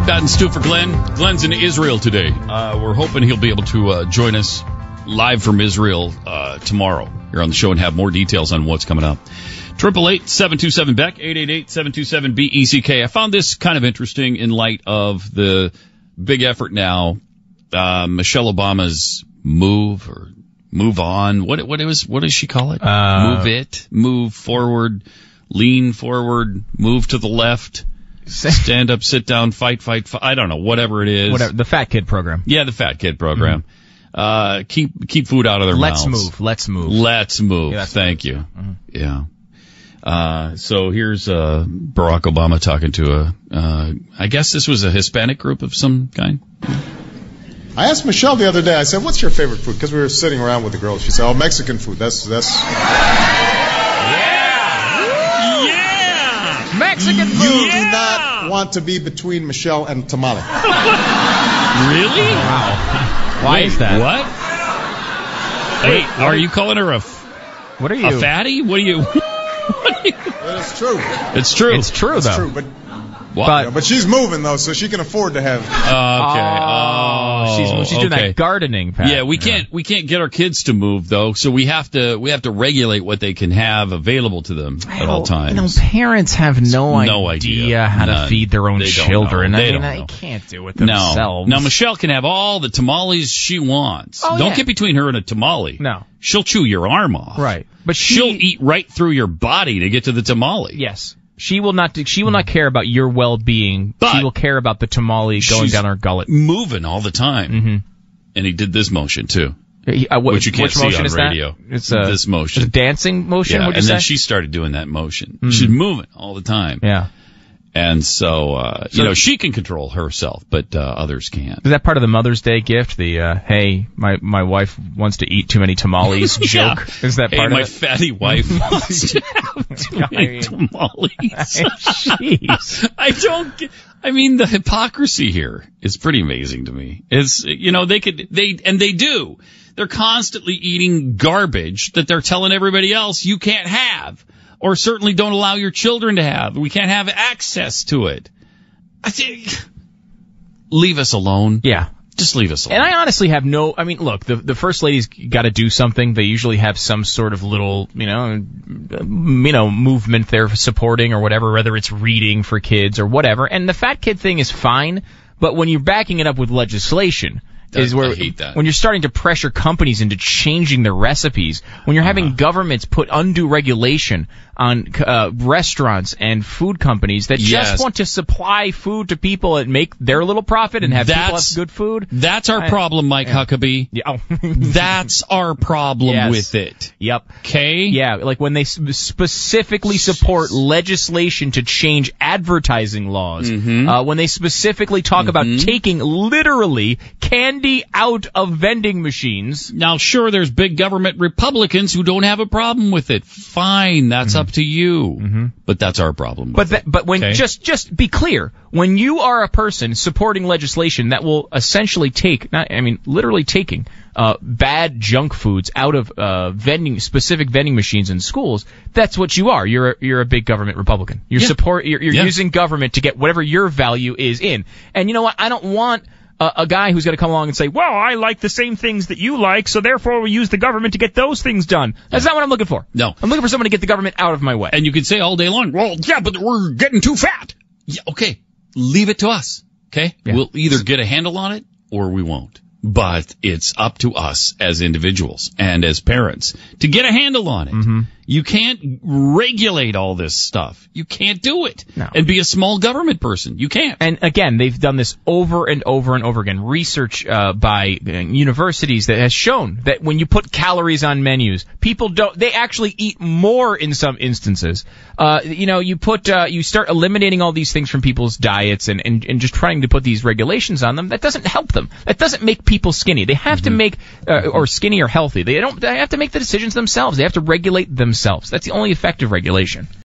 Pat and Stu for Glenn. Glenn's in Israel today. We're hoping he'll be able to join us live from Israel tomorrow here on the show and have more details on what's coming up. 888-727-BECK, 888-727-BECK. I found this kind of interesting in light of the big effort now, Michelle Obama's move or move on. What does she call it? Move it, move forward, lean forward, move to the left. Stand up, sit down, fight. I don't know, whatever it is. Whatever, the Fat Kid program. Yeah, the Fat Kid program. Mm-hmm. Keep food out of their mouths. Let's move. Yeah, thank you. Mm-hmm. Yeah. So here's Barack Obama talking to I guess this was a Hispanic group of some kind. I asked Michelle the other day, I said, what's your favorite food? Because we were sitting around with the girls. She said, oh, Mexican food. That's... Mexican food. You do not want to be between Michelle and tamale. Really? Wow. Why is that? What? Hey, are you calling her a fatty? What are you? It is true. It's true. It's true, It's though. true, but she's moving, though, so she can afford to have... Okay. She's doing that gardening, Pat. Yeah, we can't get our kids to move, though, so we have to regulate what they can have available to them at all times. Parents have no idea how to feed their own children. They can't do it themselves. Now, Michelle can have all the tamales she wants. Don't get between her and a tamale. No. She'll chew your arm off. Right. But she'll eat right through your body to get to the tamale. Yes. She will not care about your well-being. But she will care about the tamale going down her gullet. Moving all the time. Mm-hmm. And he did this motion, too. Which you can't see on radio. It's this motion. It's a dancing motion, yeah, would you and say? then she started doing that motion. Mm-hmm. She's moving all the time. Yeah. And so, she can control herself, but others can't. Is that part of the Mother's Day gift? The, hey, my wife wants to eat too many tamales joke? Yeah. Is that part of it? My fatty wife wants to have too many tamales. Jeez. The hypocrisy here is pretty amazing to me. They do. They're constantly eating garbage that they're telling everybody else you can't have. Or certainly don't allow your children to have. We can't have access to it. I think, leave us alone. Yeah. Just leave us alone. And I honestly have look, the First Lady's got to do something. They usually have some sort of little, movement they're supporting or whatever, whether it's reading for kids or whatever. And the Fat Kid thing is fine, but when you're backing it up with legislation, I hate that. When you're starting to pressure companies into changing their recipes, when you're having governments put undue regulation on restaurants and food companies that just want to supply food to people and make their little profit and have people have good food. That's our problem, Mike Huckabee. Yeah. That's our problem with it. Yep. Okay? Yeah, like when they specifically support legislation to change advertising laws, when they specifically talk about taking literally candy out of vending machines. Now, sure, there's big government Republicans who don't have a problem with it. Fine, that's up to you. But that's our problem with it. But when just be clear, when you are a person supporting legislation that will essentially literally taking bad junk foods out of specific vending machines in schools, that's what you are. You're a big government Republican. You're using government to get whatever your value is in. And you know what? I don't want a guy who's going to come along and say, well, I like the same things that you like, so therefore we use the government to get those things done. That's not what I'm looking for. No. I'm looking for someone to get the government out of my way. And you can say all day long, well, yeah, but we're getting too fat. Yeah, okay. Leave it to us. Okay? Yeah. We'll either get a handle on it or we won't. But it's up to us as individuals and as parents to get a handle on it. You can't regulate all this stuff. You can't do it. No. And be a small government person. You can't. And again, they've done this over and over and over again. Research by universities that has shown that when you put calories on menus, they actually eat more in some instances. You start eliminating all these things from people's diets and just trying to put these regulations on them. That doesn't help them. That doesn't make people skinny. They have to make, or skinny or healthy. They have to make the decisions themselves. They have to regulate themselves. That's the only effective regulation.